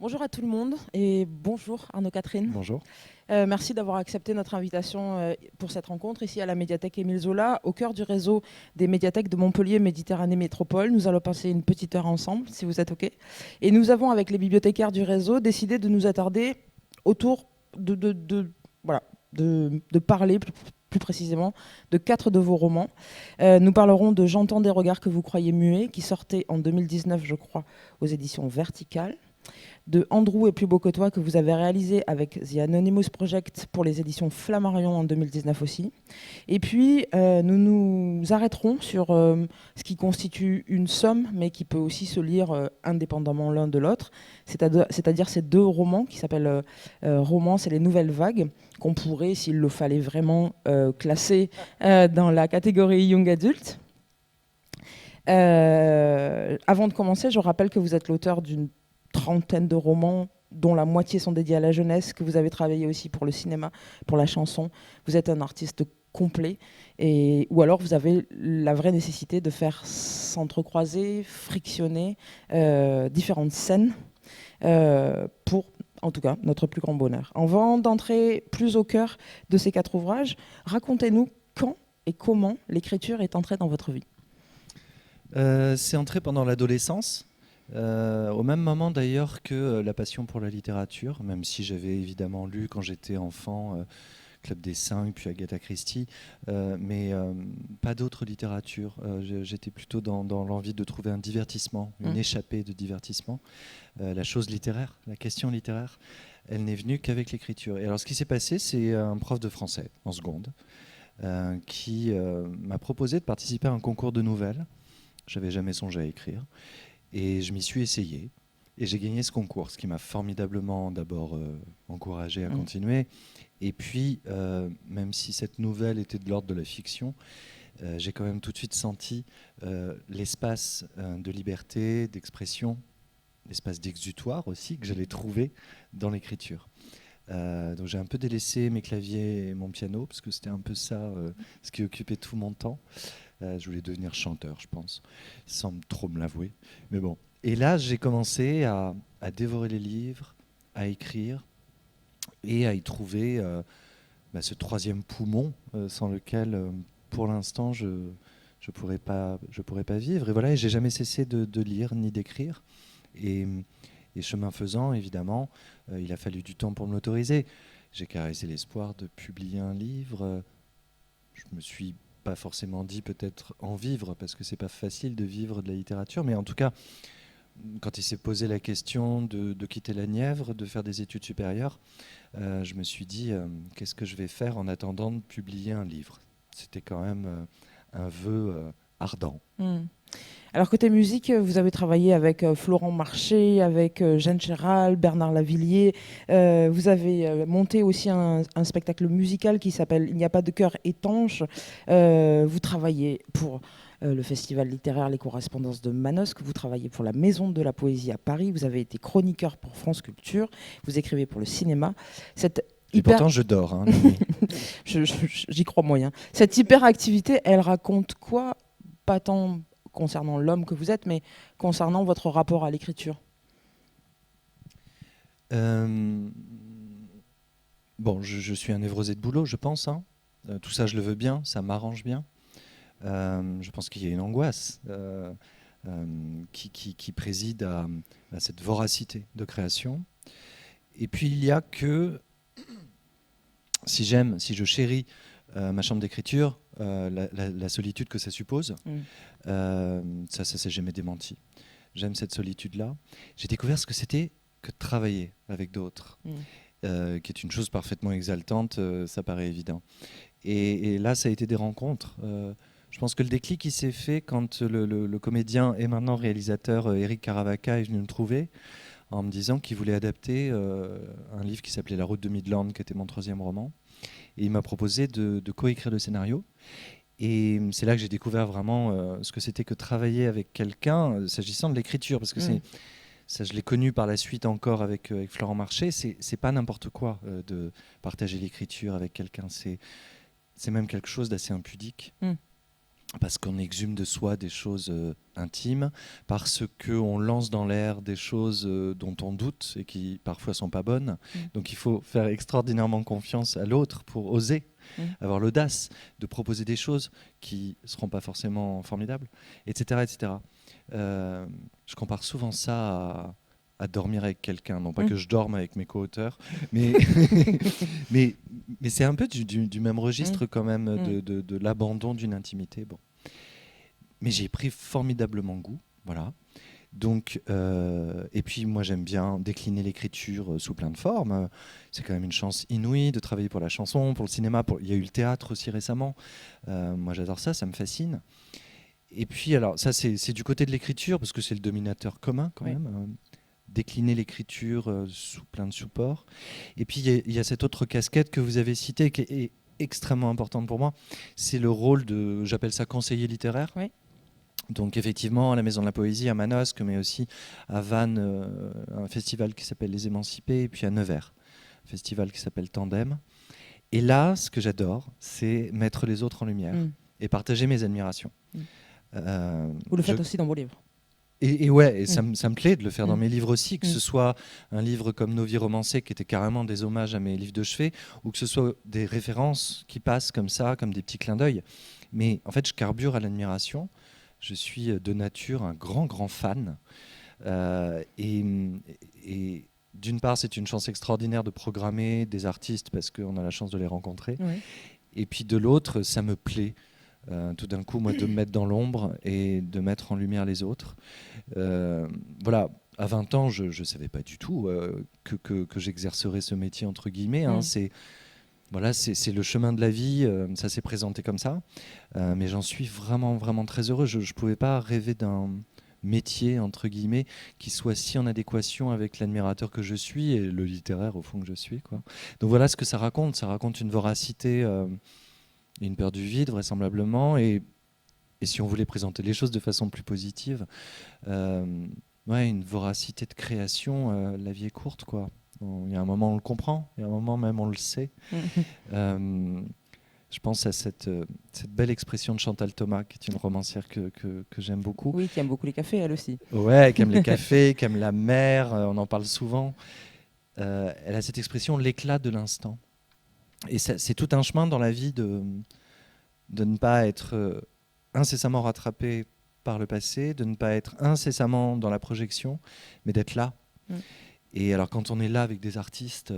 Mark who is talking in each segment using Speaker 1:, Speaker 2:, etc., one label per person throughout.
Speaker 1: Bonjour à tout le monde et bonjour Arnaud-Catherine.
Speaker 2: Bonjour.
Speaker 1: Merci d'avoir accepté notre invitation pour cette rencontre ici à la médiathèque Émile Zola, au cœur du réseau des médiathèques de Montpellier Méditerranée Métropole. Nous allons passer une petite heure ensemble, si vous êtes OK. Et nous avons, avec les bibliothécaires du réseau, décidé de nous attarder autour voilà, de parler plus précisément de 4 de vos romans. Nous parlerons de J'entends des regards que vous croyez muets, qui sortait en 2019, je crois, aux éditions Verticales, de Andrew est plus beau que toi, que vous avez réalisé avec The Anonymous Project pour les éditions Flammarion en 2019 aussi. Et puis, nous nous arrêterons sur ce qui constitue une somme, mais qui peut aussi se lire indépendamment l'un de l'autre, c'est-à-dire ces deux romans qui s'appellent Romance et les Nouvelles Vagues, qu'on pourrait, s'il le fallait vraiment, classer dans la catégorie Young Adult. Avant de commencer, je rappelle que vous êtes l'auteur d'une trentaine de romans dont la moitié sont dédiés à la jeunesse, que vous avez travaillé aussi pour le cinéma, pour la chanson. Vous êtes un artiste complet, ou alors vous avez la vraie nécessité de faire s'entrecroiser, frictionner différentes scènes pour, en tout cas, notre plus grand bonheur. Avant d'entrer plus au cœur de ces 4 ouvrages, racontez-nous quand et comment l'écriture est entrée dans votre vie.
Speaker 2: C'est entré pendant l'adolescence, au même moment d'ailleurs que la passion pour la littérature, même si j'avais évidemment lu quand j'étais enfant Club des Cinq, puis Agatha Christie, mais pas d'autre littérature. J'étais plutôt dans l'envie de trouver un divertissement, une échappée de divertissement. La chose littéraire, la question littéraire, elle n'est venue qu'avec l'écriture. Et alors ce qui s'est passé, c'est un prof de français en seconde qui m'a proposé de participer à un concours de nouvelles. J'avais jamais songé à écrire. Et je m'y suis essayé. Et j'ai gagné ce concours, ce qui m'a formidablement d'abord encouragé à continuer. Et puis, même si cette nouvelle était de l'ordre de la fiction, j'ai quand même tout de suite senti l'espace de liberté, d'expression, l'espace d'exutoire aussi, que j'allais trouver dans l'écriture. Donc j'ai un peu délaissé mes claviers et mon piano, parce que c'était un peu ça ce qui occupait tout mon temps. Je voulais devenir chanteur, je pense, sans trop me l'avouer. Mais bon. Et là, j'ai commencé à dévorer les livres, à écrire et à y trouver ce troisième poumon sans lequel, pour l'instant, je ne pourrais pas vivre. Et voilà, et j'ai jamais cessé de lire ni d'écrire. Et chemin faisant, évidemment, il a fallu du temps pour me l'autoriser. J'ai caressé l'espoir de publier un livre. Je me suis pas forcément dit peut-être en vivre, parce que c'est pas facile de vivre de la littérature, mais en tout cas, quand il s'est posé la question de quitter la Nièvre, de faire des études supérieures, je me suis dit qu'est-ce que je vais faire en attendant de publier un livre. C'était quand même un vœu ardent.
Speaker 1: Alors côté musique, vous avez travaillé avec Florent Marché, avec Jeanne Chéral, Bernard Lavilliers. Vous avez monté aussi un spectacle musical qui s'appelle Il n'y a pas de cœur étanche. Vous travaillez pour le festival littéraire Les Correspondances de Manosque. Vous travaillez pour la Maison de la Poésie à Paris. Vous avez été chroniqueur pour France Culture. Vous écrivez pour le cinéma.
Speaker 2: Et pourtant, je dors. Hein,
Speaker 1: J'y crois moyen. Cette hyperactivité, elle raconte quoi? Pas tant concernant l'homme que vous êtes, mais concernant votre rapport à l'écriture.
Speaker 2: Bon, je suis un névrosé de boulot, je pense. Hein. Tout ça, je le veux bien, ça m'arrange bien. Je pense qu'il y a une angoisse qui préside à cette voracité de création. Et puis, il y a que, si je chéris ma chambre d'écriture, la solitude que ça suppose, ça s'est jamais démenti. J'aime cette solitude-là. J'ai découvert ce que c'était que de travailler avec d'autres, qui est une chose parfaitement exaltante, ça paraît évident. Et là, ça a été des rencontres. Je pense que le déclic il s'est fait quand le comédien et maintenant réalisateur Éric Caravaca est venu me trouver en me disant qu'il voulait adapter un livre qui s'appelait La route de Midland, qui était mon 3e roman. Et il m'a proposé de coécrire le scénario. Et c'est là que j'ai découvert vraiment ce que c'était que travailler avec quelqu'un, s'agissant de l'écriture. Parce que ça, je l'ai connu par la suite encore avec Florent Marché. C'est pas n'importe quoi de partager l'écriture avec quelqu'un. C'est même quelque chose d'assez impudique. parce qu'on exhume de soi des choses intimes, parce qu'on lance dans l'air des choses dont on doute et qui parfois sont pas bonnes. Donc il faut faire extraordinairement confiance à l'autre pour oser, avoir l'audace de proposer des choses qui ne seront pas forcément formidables, etc. etc. Je compare souvent ça à dormir avec quelqu'un. Non pas que je dorme avec mes co-auteurs, mais, mais c'est un peu du même registre quand même de l'abandon d'une intimité. Bon. Mais j'ai pris formidablement goût. Voilà. Donc, et puis moi j'aime bien décliner l'écriture sous plein de formes. C'est quand même une chance inouïe de travailler pour la chanson, pour le cinéma. Il y a eu le théâtre aussi récemment. Moi j'adore ça, ça me fascine. Et puis alors ça c'est du côté de l'écriture parce que c'est le dominateur commun quand même. Décliner l'écriture sous plein de supports. Et puis il y a cette autre casquette que vous avez citée qui est extrêmement importante pour moi. C'est le rôle de, j'appelle ça conseiller littéraire.
Speaker 1: Oui.
Speaker 2: Donc effectivement, à la Maison de la Poésie, à Manosque, mais aussi à Vannes, un festival qui s'appelle Les Émancipés, et puis à Nevers, un festival qui s'appelle Tandem. Et là, ce que j'adore, c'est mettre les autres en lumière et partager mes admirations.
Speaker 1: Vous le faites aussi dans vos livres.
Speaker 2: Et ouais, et ça me plaît de le faire dans mes livres aussi, que ce soit un livre comme Nos vies romancées, qui était carrément des hommages à mes livres de chevet, ou que ce soit des références qui passent comme ça, comme des petits clins d'œil. Mais en fait, je carbure à l'admiration. Je suis de nature un grand fan. Et d'une part, c'est une chance extraordinaire de programmer des artistes parce qu'on a la chance de les rencontrer. Oui. Et puis de l'autre, ça me plaît. Tout d'un coup, moi, de me mettre dans l'ombre et de mettre en lumière les autres. Voilà, à 20 ans, je ne savais pas du tout que j'exercerais ce métier, entre guillemets. Hein. C'est le chemin de la vie, ça s'est présenté comme ça. Mais j'en suis vraiment très heureux. Je ne pouvais pas rêver d'un métier, entre guillemets, qui soit si en adéquation avec l'admirateur que je suis et le littéraire, au fond, que je suis, quoi. Donc voilà ce que ça raconte. Ça raconte une voracité... une peur du vide, vraisemblablement. Et si on voulait présenter les choses de façon plus positive, une voracité de création, la vie est courte, quoi. Il y a un moment, on le comprend, il y a un moment même, on le sait. Je pense à cette belle expression de Chantal Thomas, qui est une romancière que j'aime beaucoup.
Speaker 1: Oui, qui aime beaucoup les cafés, elle aussi.
Speaker 2: Ouais, qui aime les cafés, qui aime la mer, on en parle souvent. Elle a cette expression, l'éclat de l'instant. Et c'est tout un chemin dans la vie de ne pas être incessamment rattrapé par le passé, de ne pas être incessamment dans la projection, mais d'être là. Et alors quand on est là avec des artistes,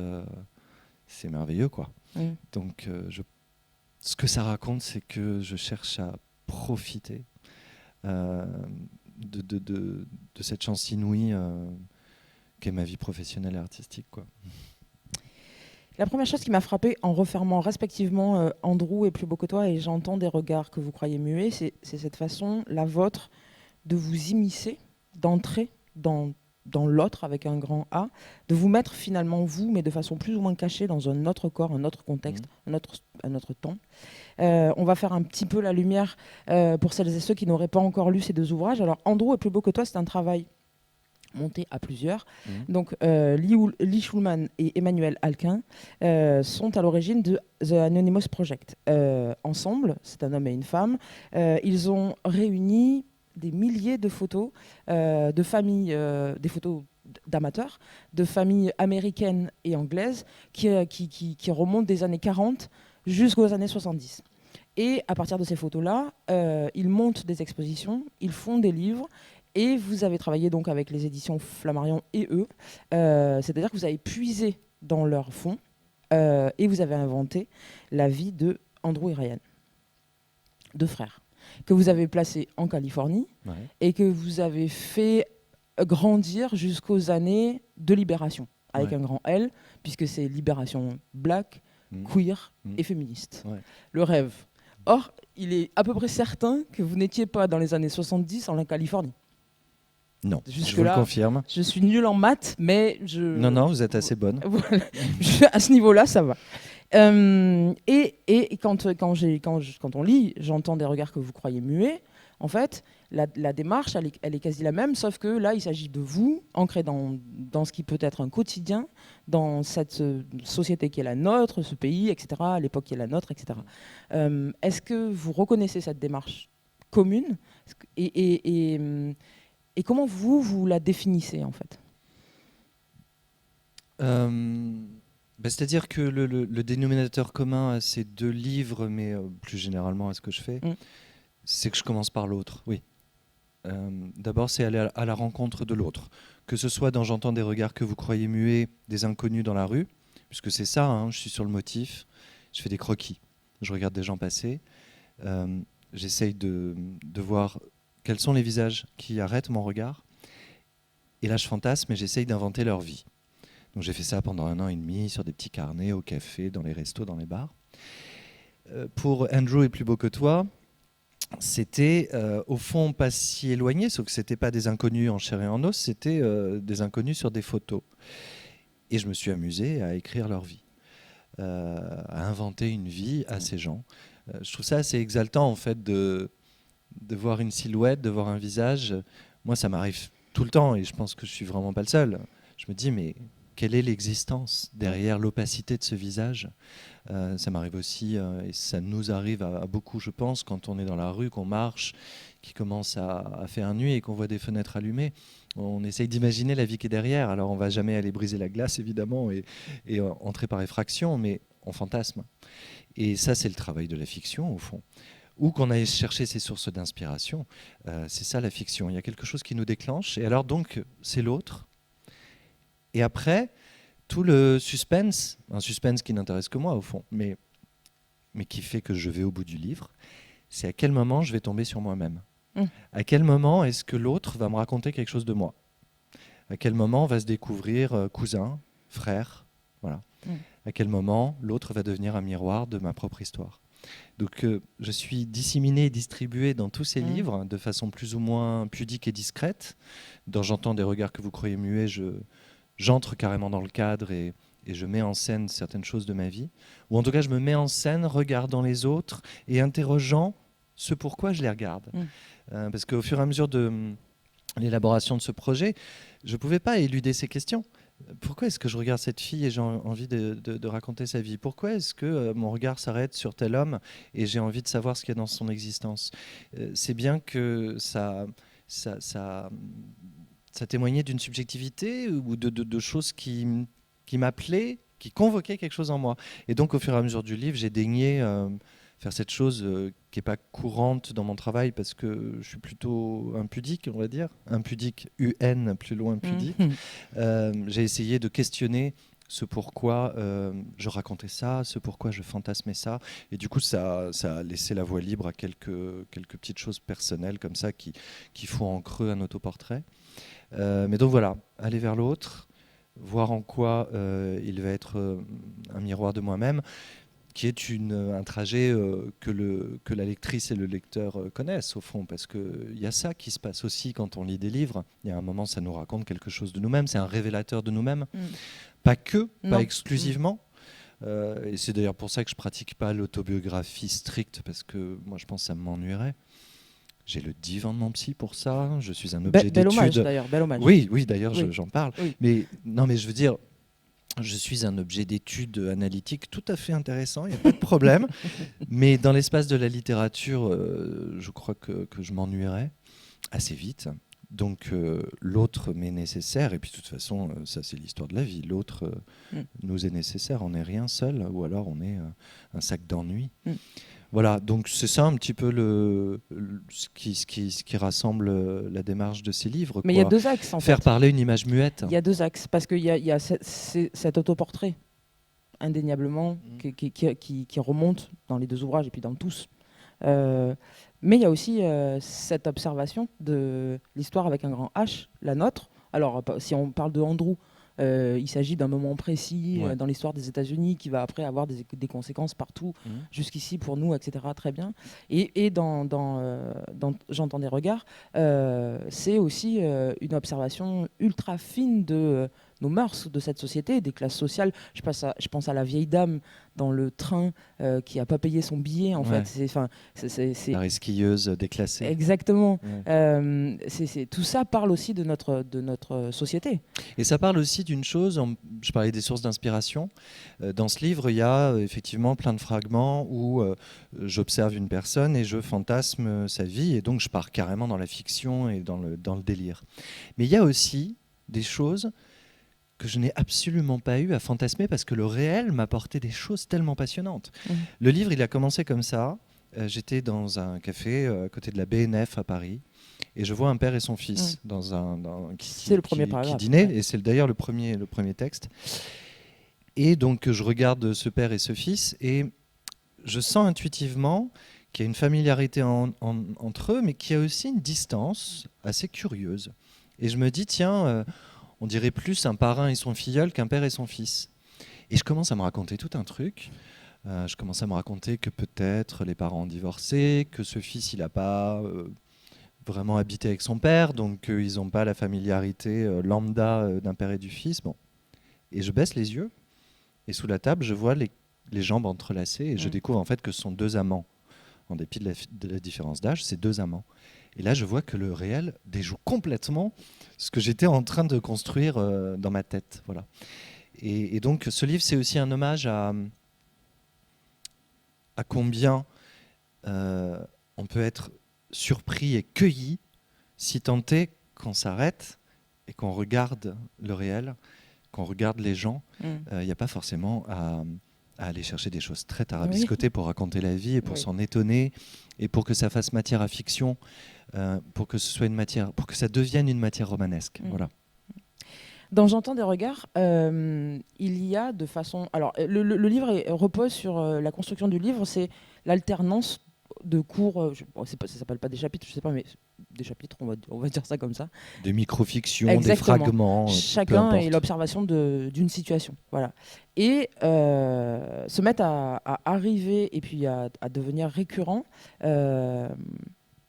Speaker 2: c'est merveilleux, quoi. Donc ce que ça raconte, c'est que je cherche à profiter de cette chance inouïe qu'est ma vie professionnelle et artistique, quoi.
Speaker 1: La première chose qui m'a frappée en refermant respectivement Andrew et Plus beau que toi, et j'entends des regards que vous croyez muets, c'est cette façon, la vôtre, de vous immiscer, d'entrer dans l'autre avec un grand A, de vous mettre finalement vous, mais de façon plus ou moins cachée dans un autre corps, un autre contexte, un autre temps. On va faire un petit peu la lumière pour celles et ceux qui n'auraient pas encore lu ces deux ouvrages. Alors Andrew et Plus beau que toi, c'est un travail monté à plusieurs. Donc Lee Schulman et Emmanuel Alquin sont à l'origine de The Anonymous Project. Ensemble, c'est un homme et une femme, ils ont réuni des milliers de photos de familles, des photos d'amateurs, de familles américaines et anglaises qui remontent des années 40 jusqu'aux années 70. Et à partir de ces photos-là, ils montent des expositions, ils font des livres. Et vous avez travaillé donc avec les éditions Flammarion et eux, c'est-à-dire que vous avez puisé dans leur fond et vous avez inventé la vie de Andrew et Ryan, deux frères, que vous avez placés en Californie et que vous avez fait grandir jusqu'aux années de libération, avec un grand L, puisque c'est libération black, queer et féministe. Le rêve. Or, il est à peu près certain que vous n'étiez pas dans les années 70 en Californie.
Speaker 2: Non, je vous le confirme.
Speaker 1: Je suis nulle en maths, mais
Speaker 2: Non, vous êtes assez bonne.
Speaker 1: Voilà. À ce niveau-là, ça va. Et quand on lit, j'entends des regards que vous croyez muets. En fait, la démarche, elle est quasi la même, sauf que là, il s'agit de vous, ancré dans ce qui peut être un quotidien, dans cette société qui est la nôtre, ce pays, etc., l'époque qui est la nôtre, etc. Est-ce que vous reconnaissez cette démarche commune. Et comment vous la définissez en fait?
Speaker 2: C'est-à-dire que le dénominateur commun à ces deux livres, mais plus généralement à ce que je fais, c'est que je commence par l'autre, oui. D'abord, c'est aller à la rencontre de l'autre. Que ce soit dans J'entends des regards que vous croyez muets, des inconnus dans la rue, puisque c'est ça, hein, je suis sur le motif, je fais des croquis, je regarde des gens passer, j'essaye de voir quels sont les visages qui arrêtent mon regard, et là je fantasme et j'essaye d'inventer leur vie. Donc j'ai fait ça pendant 1 an et demi, sur des petits carnets, au café, dans les restos, dans les bars. Pour Andrew est plus beau que toi, c'était au fond pas si éloigné, sauf que c'était pas des inconnus en chair et en os, c'était des inconnus sur des photos. Et je me suis amusé à écrire leur vie, à inventer une vie à ces gens. Je trouve ça assez exaltant en fait de voir une silhouette, de voir un visage. Moi ça m'arrive tout le temps et je pense que je suis vraiment pas le seul. Je me dis mais quelle est l'existence derrière l'opacité de ce visage? Ça m'arrive aussi, et ça nous arrive à beaucoup, je pense, quand on est dans la rue, qu'on marche, qu'il commence à faire nuit et qu'on voit des fenêtres allumées. On essaye d'imaginer la vie qui est derrière. Alors on ne va jamais aller briser la glace, évidemment, et entrer par effraction, mais on fantasme. Et ça, c'est le travail de la fiction, au fond. Ou qu'on aille chercher ses sources d'inspiration. C'est ça, la fiction. Il y a quelque chose qui nous déclenche. Et alors, donc, c'est l'autre. Et après, tout le suspense, un suspense qui n'intéresse que moi au fond, mais qui fait que je vais au bout du livre, c'est à quel moment je vais tomber sur moi-même. À quel moment est-ce que l'autre va me raconter quelque chose de moi? À quel moment on va se découvrir cousin, frère, voilà. À quel moment l'autre va devenir un miroir de ma propre histoire. Donc je suis disséminé et distribué dans tous ces livres de façon plus ou moins pudique et discrète. Dans J'entends des regards que vous croyez muets, j'entre carrément dans le cadre et je mets en scène certaines choses de ma vie. Ou en tout cas, je me mets en scène regardant les autres et interrogeant ce pourquoi je les regarde. Parce qu'au fur et à mesure de l'élaboration de ce projet, je ne pouvais pas éluder ces questions. Pourquoi est-ce que je regarde cette fille et j'ai envie de raconter sa vie? Pourquoi est-ce que mon regard s'arrête sur tel homme et j'ai envie de savoir ce qu'il y a dans son existence? C'est bien que ça témoignait d'une subjectivité ou de choses qui m'appelaient, qui convoquaient quelque chose en moi. Et donc, au fur et à mesure du livre, j'ai daigné faire cette chose qui n'est pas courante dans mon travail parce que je suis plutôt impudique, on va dire. Impudique, UN, plus loin pudique. J'ai essayé de questionner ce pourquoi je racontais ça, ce pourquoi je fantasmais ça. Et du coup, ça a laissé la voie libre à quelques petites choses personnelles comme ça qui font en creux un autoportrait. Mais donc voilà, aller vers l'autre, voir en quoi il va être un miroir de moi-même, qui est un trajet que la lectrice et le lecteur connaissent au fond, parce qu'il y a ça qui se passe aussi quand on lit des livres. Il y a un moment, ça nous raconte quelque chose de nous-mêmes, c'est un révélateur de nous-mêmes. Pas exclusivement. Et c'est d'ailleurs pour ça que je pratique pas l'autobiographie stricte, parce que moi je pense que ça m'ennuierait. J'ai le divan de mon psy pour ça. Je suis un objet d'étude.
Speaker 1: Bel hommage d'ailleurs, bel hommage.
Speaker 2: Oui, d'ailleurs, j'en parle.
Speaker 1: Oui.
Speaker 2: Mais non, mais je veux dire, je suis un objet d'étude analytique tout à fait intéressant, il n'y a pas de problème. Mais dans l'espace de la littérature, je crois que je m'ennuierais assez vite. Donc l'autre m'est nécessaire. Et puis de toute façon, ça c'est l'histoire de la vie. L'autre nous est nécessaire. On n'est rien seul, ou alors on est un sac d'ennui. Voilà, donc c'est ça un petit peu ce qui rassemble la démarche de ces livres.
Speaker 1: Mais il y a deux axes en fait.
Speaker 2: Faire parler une image muette.
Speaker 1: Il y a deux axes, parce qu'il y a cet autoportrait, indéniablement, qui remonte dans les deux ouvrages et puis dans tous. Mais il y a aussi cette observation de l'histoire avec un grand H, la nôtre. Alors, si on parle de Andrew, il s'agit d'un moment précis dans l'histoire des États-Unis qui va après avoir des conséquences partout, jusqu'ici pour nous, etc. Très bien. Et dans J'entends des regards, c'est aussi une observation ultra fine de nos mœurs de cette société, des classes sociales. Je pense à la vieille dame dans le train qui n'a pas payé son billet, en fait.
Speaker 2: La resquilleuse déclassée.
Speaker 1: Exactement.
Speaker 2: Ouais.
Speaker 1: Tout ça parle aussi de notre société.
Speaker 2: Et ça parle aussi d'une chose, je parlais des sources d'inspiration. Dans ce livre, il y a effectivement plein de fragments où j'observe une personne et je fantasme sa vie, et donc je pars carrément dans la fiction et dans le délire. Mais il y a aussi des choses que je n'ai absolument pas eu à fantasmer parce que le réel m'a apporté des choses tellement passionnantes. Le livre, il a commencé comme ça. J'étais dans un café à côté de la BNF à Paris et je vois un père et son fils
Speaker 1: c'est le premier paragraphe,
Speaker 2: qui dînaient, et c'est d'ailleurs le premier texte. Et donc je regarde ce père et ce fils et je sens intuitivement qu'il y a une familiarité entre eux, mais qu'il y a aussi une distance assez curieuse. Et je me dis, tiens, on dirait plus un parrain et son filleul qu'un père et son fils. Et je commence à me raconter tout un truc. Je commence à me raconter que peut-être les parents ont divorcé, que ce fils, il n'a pas vraiment habité avec son père, donc ils n'ont pas la familiarité lambda d'un père et du fils. Bon. Et je baisse les yeux, et sous la table, je vois les jambes entrelacées, et je découvre en fait que ce sont deux amants. En dépit de la différence d'âge, c'est deux amants. Et là, je vois que le réel déjoue complètement ce que j'étais en train de construire dans ma tête. Voilà. Et donc, ce livre, c'est aussi un hommage à combien on peut être surpris et cueilli si tant est qu'on s'arrête et qu'on regarde le réel, qu'on regarde les gens. Il n'y a pas forcément à aller chercher des choses très tarabiscotées pour raconter la vie et pour s'en étonner et pour que ça fasse matière à fiction, pour que ce soit pour que ça devienne une matière romanesque. Voilà.
Speaker 1: Dans J'entends des regards, il y a de façon... Alors, le livre repose sur la construction du livre, c'est l'alternance de cours, ça s'appelle pas des chapitres, je sais pas, mais des chapitres, on va dire ça comme ça.
Speaker 2: Des micro-fictions,
Speaker 1: exactement.
Speaker 2: des fragments.
Speaker 1: Chacun est l'observation d'une situation. Voilà. Et se mettent à arriver et puis à devenir récurrent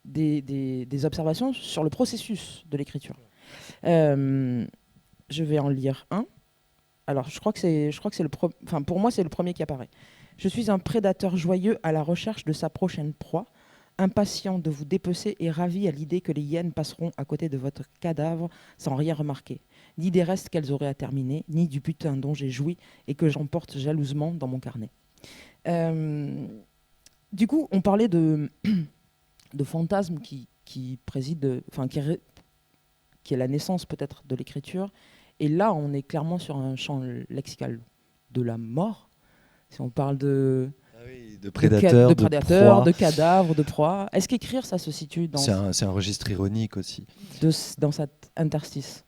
Speaker 1: des observations sur le processus de l'écriture. Je vais en lire un. Alors, je crois que c'est pour moi, c'est le premier qui apparaît. Je suis un prédateur joyeux à la recherche de sa prochaine proie, impatient de vous dépecer et ravi à l'idée que les hyènes passeront à côté de votre cadavre sans rien remarquer, ni des restes qu'elles auraient à terminer, ni du butin dont j'ai joui et que j'emporte jalousement dans mon carnet. Du coup, on parlait de fantasmes qui président, qui est la naissance peut-être de l'écriture. Et là, on est clairement sur un champ lexical de la mort. Si on parle de
Speaker 2: prédateurs,
Speaker 1: de cadavres, de proies. Est-ce qu'écrire, ça se situe dans...
Speaker 2: C'est un registre ironique aussi.
Speaker 1: Dans cet interstice.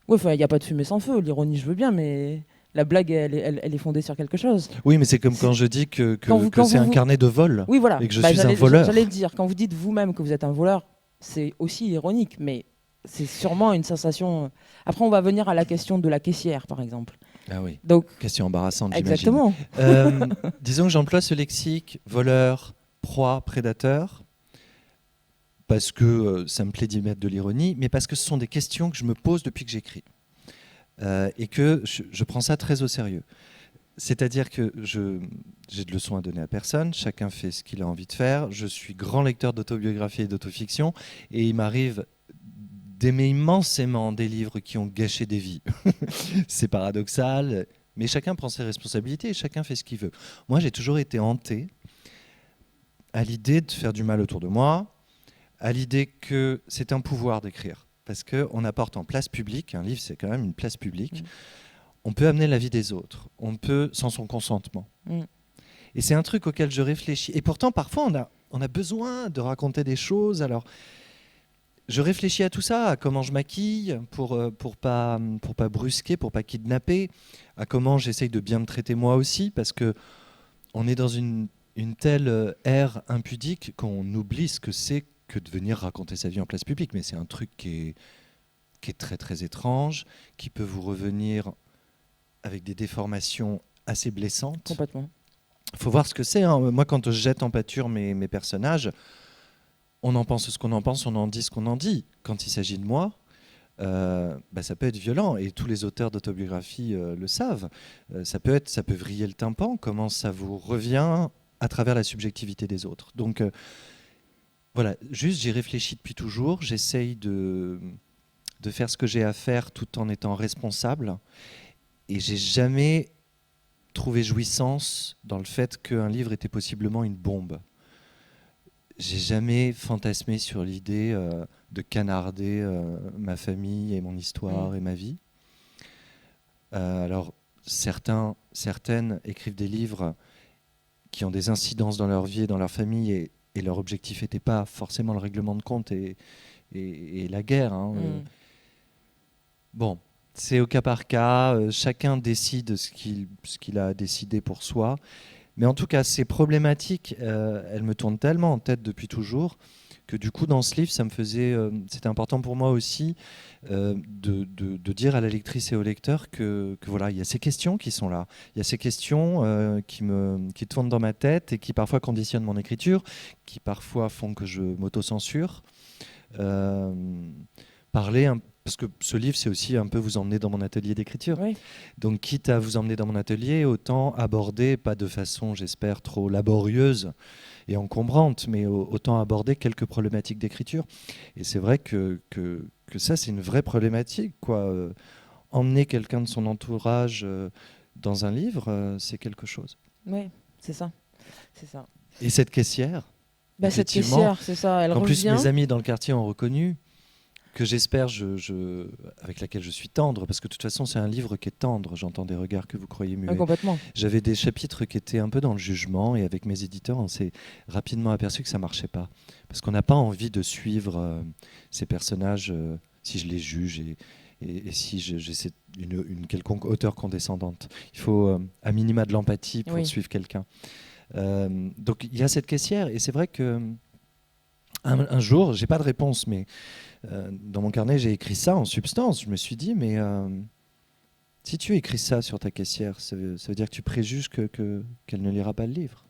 Speaker 1: Oui, il n'y a pas de fumée sans feu. L'ironie, je veux bien, mais la blague, elle est fondée sur quelque chose.
Speaker 2: Oui, mais c'est comme quand je dis que c'est un carnet de vol,
Speaker 1: oui, voilà.
Speaker 2: Et que je suis un voleur.
Speaker 1: J'allais le dire. Quand vous dites vous-même que vous êtes un voleur, c'est aussi ironique, mais c'est sûrement une sensation... Après, on va venir à la question de la caissière, par exemple.
Speaker 2: Ah oui,
Speaker 1: donc,
Speaker 2: question embarrassante,
Speaker 1: exactement.
Speaker 2: j'imagine. Disons que j'emploie ce lexique voleur, proie, prédateur, parce que ça me plaît d'y mettre de l'ironie, mais parce que ce sont des questions que je me pose depuis que j'écris. Et que je prends ça très au sérieux. C'est-à-dire que j'ai de leçons à donner à personne, chacun fait ce qu'il a envie de faire, je suis grand lecteur d'autobiographie et d'autofiction, et il m'arrive d'aimer immensément des livres qui ont gâché des vies. C'est paradoxal, mais chacun prend ses responsabilités et chacun fait ce qu'il veut. Moi, j'ai toujours été hanté à l'idée de faire du mal autour de moi, à l'idée que c'est un pouvoir d'écrire, parce qu'on apporte en place publique, un livre c'est quand même une place publique, on peut amener la vie des autres, on peut sans son consentement. Et c'est un truc auquel je réfléchis. Et pourtant, parfois, on a besoin de raconter des choses, alors... Je réfléchis à tout ça, à comment je maquille pour pas brusquer, pour pas kidnapper, à comment j'essaye de bien me traiter moi aussi, parce que on est dans une telle ère impudique qu'on oublie ce que c'est que de venir raconter sa vie en place publique. Mais c'est un truc qui est très très étrange, qui peut vous revenir avec des déformations assez blessantes.
Speaker 1: Complètement.
Speaker 2: Il faut voir ce que c'est. Moi, quand je jette en pâture mes personnages, on en pense ce qu'on en pense, on en dit ce qu'on en dit. Quand il s'agit de moi, ça peut être violent, et tous les auteurs d'autobiographie le savent. Ça peut vriller le tympan, comment ça vous revient à travers la subjectivité des autres. Donc voilà, juste j'y réfléchis depuis toujours, j'essaye de faire ce que j'ai à faire tout en étant responsable, et j'ai jamais trouvé jouissance dans le fait qu'un livre était possiblement une bombe. J'ai jamais fantasmé sur l'idée de canarder ma famille et mon histoire et ma vie. Alors, certaines écrivent des livres qui ont des incidences dans leur vie et dans leur famille, et leur objectif n'était pas forcément le règlement de compte et la guerre. Bon, c'est au cas par cas, chacun décide ce qu'il a décidé pour soi. Mais en tout cas, ces problématiques, elles me tournent tellement en tête depuis toujours que du coup, dans ce livre, c'était important pour moi aussi de dire à la lectrice et au lecteur que voilà, il y a ces questions qui sont là. Il y a ces questions qui tournent dans ma tête et qui parfois conditionnent mon écriture, qui parfois font que je m'auto-censure. Parce que ce livre, c'est aussi un peu vous emmener dans mon atelier d'écriture.
Speaker 1: Oui.
Speaker 2: Donc, quitte à vous emmener dans mon atelier, autant aborder, pas de façon, j'espère, trop laborieuse et encombrante, mais autant aborder quelques problématiques d'écriture. Et c'est vrai que ça, c'est une vraie problématique, quoi. Emmener quelqu'un de son entourage dans un livre, c'est quelque chose.
Speaker 1: Oui, c'est ça.
Speaker 2: Et cette caissière,
Speaker 1: cette caissière, c'est ça, elle
Speaker 2: en plus,
Speaker 1: revient.
Speaker 2: mes amis dans le quartier ont reconnu, que j'espère, avec laquelle je suis tendre, parce que de toute façon c'est un livre qui est tendre, j'entends des regards que vous croyez muets.
Speaker 1: Complètement.
Speaker 2: J'avais des chapitres qui étaient un peu dans le jugement, et avec mes éditeurs on s'est rapidement aperçu que ça marchait pas, parce qu'on n'a pas envie de suivre ces personnages si je les juge et si j'essaie une quelconque hauteur condescendante. Il faut à minima de l'empathie pour suivre quelqu'un. Donc il y a cette caissière, et c'est vrai que un jour, j'ai pas de réponse, mais dans mon carnet, j'ai écrit ça en substance. Je me suis dit, mais si tu écris ça sur ta caissière, ça veut dire que tu préjuges qu'elle ne lira pas le livre.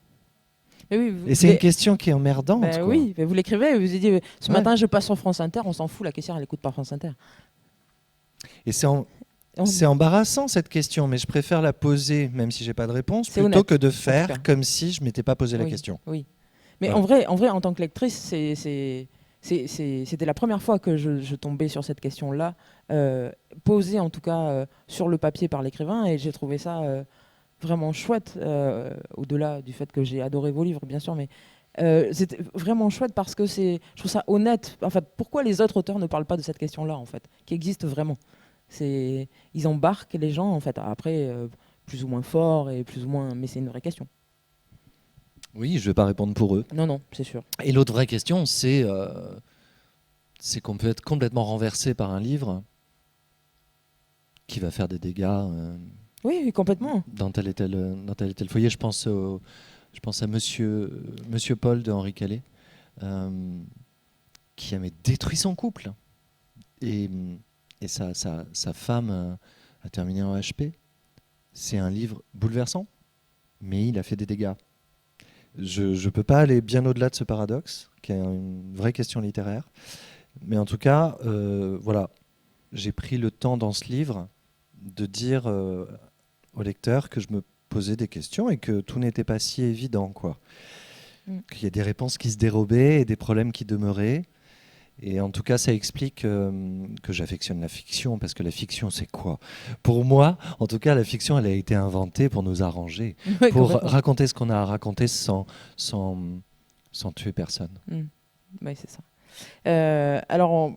Speaker 2: Et c'est une question qui est emmerdante. Quoi.
Speaker 1: Oui, mais vous l'écrivez, vous dites, ce matin je passe sur France Inter, on s'en fout, la caissière elle écoute pas France Inter.
Speaker 2: Et c'est embarrassant cette question, mais je préfère la poser, même si j'ai pas de réponse, plutôt que de faire comme si je m'étais pas posé la question.
Speaker 1: Oui. Mais voilà. en vrai, en tant que lectrice, c'était la première fois que je tombais sur cette question-là, posée en tout cas sur le papier par l'écrivain, et j'ai trouvé ça vraiment chouette, au-delà du fait que j'ai adoré vos livres, bien sûr, mais c'était vraiment chouette parce que je trouve ça honnête. En fait, pourquoi les autres auteurs ne parlent pas de cette question-là, en fait, qui existe vraiment? Ils embarquent les gens, en fait, après, plus ou moins fort, et plus ou moins, mais c'est une vraie question.
Speaker 2: Oui, je ne vais pas répondre pour eux.
Speaker 1: Non, c'est sûr.
Speaker 2: Et l'autre vraie question, c'est qu'on peut être complètement renversé par un livre qui va faire des dégâts.
Speaker 1: Oui, complètement.
Speaker 2: Dans tel et tel foyer. Je pense à Monsieur Paul de Henri Calais, qui a détruit son couple. Et sa femme a terminé en HP. C'est un livre bouleversant, mais il a fait des dégâts. Je ne peux pas aller bien au-delà de ce paradoxe, qui est une vraie question littéraire. Mais en tout cas, voilà, j'ai pris le temps dans ce livre de dire au lecteur que je me posais des questions et que tout n'était pas si évident, quoi. Qu'il y a des réponses qui se dérobaient et des problèmes qui demeuraient. Et en tout cas, ça explique que j'affectionne la fiction, parce que la fiction, c'est quoi? Pour moi, en tout cas, la fiction, elle a été inventée pour nous arranger, pour raconter ce qu'on a à raconter sans tuer personne.
Speaker 1: Oui, c'est ça. Alors,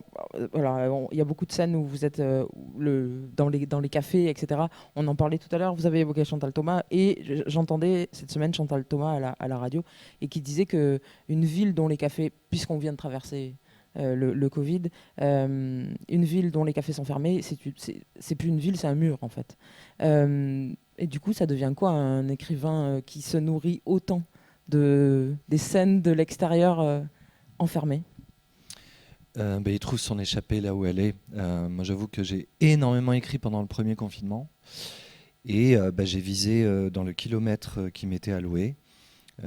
Speaker 1: il y a beaucoup de scènes où vous êtes dans les cafés, etc. On en parlait tout à l'heure, vous avez évoqué Chantal Thomas, et j'entendais cette semaine Chantal Thomas à la radio, et qui disait qu'une ville dont les cafés, puisqu'on vient de traverser le Covid, une ville dont les cafés sont fermés, c'est plus une ville, c'est un mur, en fait. Et du coup, ça devient quoi un écrivain qui se nourrit autant des scènes de l'extérieur enfermées?
Speaker 2: Il trouve son échappée là où elle est. Moi, j'avoue que j'ai énormément écrit pendant le premier confinement, et j'ai visé dans le kilomètre qui m'était alloué.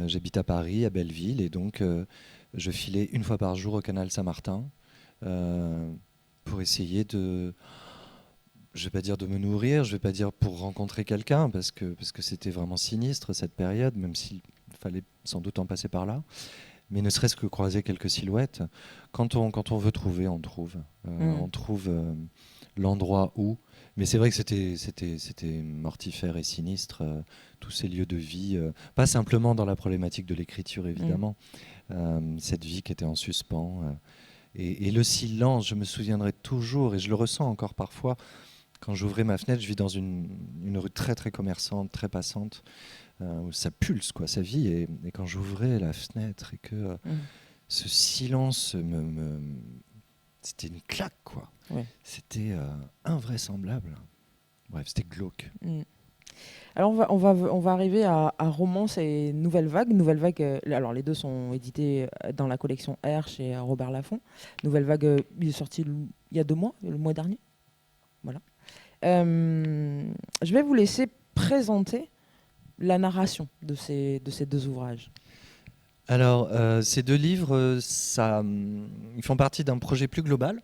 Speaker 2: J'habite à Paris, à Belleville, et donc je filais une fois par jour au canal Saint-Martin pour pour essayer de, je vais pas dire de me nourrir, je vais pas dire pour rencontrer quelqu'un, parce que c'était vraiment sinistre cette période, même s'il fallait sans doute en passer par là. Mais ne serait-ce que croiser quelques silhouettes. Quand on veut trouver, on trouve. On trouve l'endroit où. Mais c'est vrai que c'était mortifère et sinistre, tous ces lieux de vie. Pas simplement dans la problématique de l'écriture, évidemment. Cette vie qui était en suspens. Et le silence, je me souviendrai toujours, et je le ressens encore parfois, quand j'ouvrais ma fenêtre, je vis dans une rue très très commerçante, très passante, où ça pulse, quoi, sa vie. Et quand j'ouvrais la fenêtre et que ce silence c'était une claque, quoi.
Speaker 1: Ouais.
Speaker 2: C'était invraisemblable. Bref, c'était glauque.
Speaker 1: Alors on va arriver à Romance et Nouvelle Vague. Nouvelle Vague, alors les deux sont édités dans la collection R chez Robert Laffont. Nouvelle Vague, il est sorti il y a 2 mois, le mois dernier. Voilà. Je vais vous laisser présenter la narration de ces 2 ouvrages.
Speaker 2: Alors, ces 2 livres, ils font partie d'un projet plus global.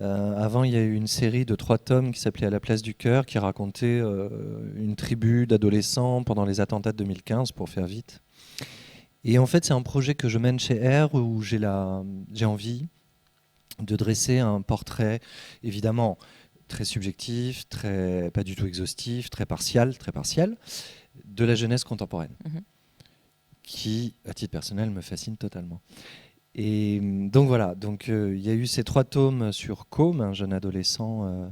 Speaker 2: Avant, il y a eu une série de 3 tomes qui s'appelait À la place du cœur, qui racontait une tribu d'adolescents pendant les attentats de 2015, pour faire vite. Et en fait, c'est un projet que je mène chez R, où j'ai envie de dresser un portrait, évidemment, très subjectif, pas du tout exhaustif, très partial, de la jeunesse contemporaine, qui, à titre personnel, me fascine totalement. Et donc voilà, il y a eu ces 3 tomes sur Com, un jeune adolescent,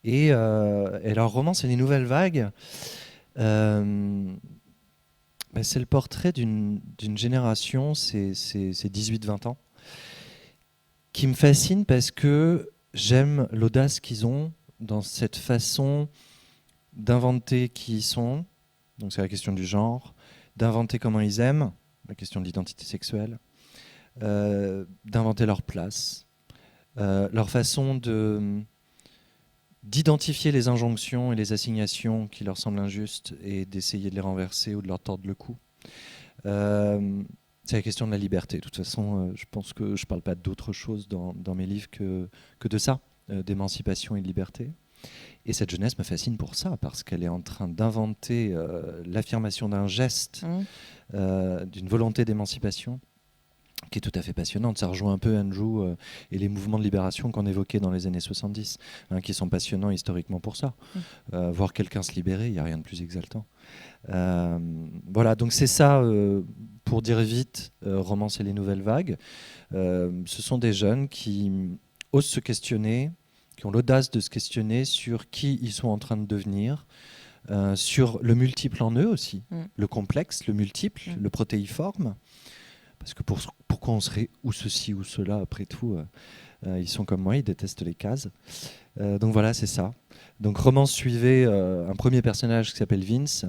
Speaker 2: et leur roman, c'est Les Nouvelles Vagues. C'est le portrait d'une génération, c'est 18-20 ans, qui me fascine parce que j'aime l'audace qu'ils ont dans cette façon d'inventer qui ils sont, donc c'est la question du genre, d'inventer comment ils aiment, la question de l'identité sexuelle, d'inventer leur place, leur façon d'identifier les injonctions et les assignations qui leur semblent injustes et d'essayer de les renverser ou de leur tordre le cou. C'est la question de la liberté. De toute façon, je pense que je ne parle pas d'autre chose dans mes livres que de ça, d'émancipation et de liberté. Et cette jeunesse me fascine pour ça, parce qu'elle est en train d'inventer l'affirmation d'un geste, d'une volonté d'émancipation, qui est tout à fait passionnante. Ça rejoint un peu Andrew et les mouvements de libération qu'on évoquait dans les années 70, qui sont passionnants historiquement pour ça. Voir quelqu'un se libérer, il n'y a rien de plus exaltant. Voilà, donc c'est ça, pour dire vite, Romance et les Nouvelles Vagues. Ce sont des jeunes qui osent se questionner, qui ont l'audace de se questionner sur qui ils sont en train de devenir, sur le multiple en eux aussi, le complexe, le multiple, le protéiforme. Parce que pourquoi on serait ou ceci ou cela, après tout, ils sont comme moi, ils détestent les cases. Donc voilà, c'est ça. Donc Romance suivait un premier personnage qui s'appelle Vince,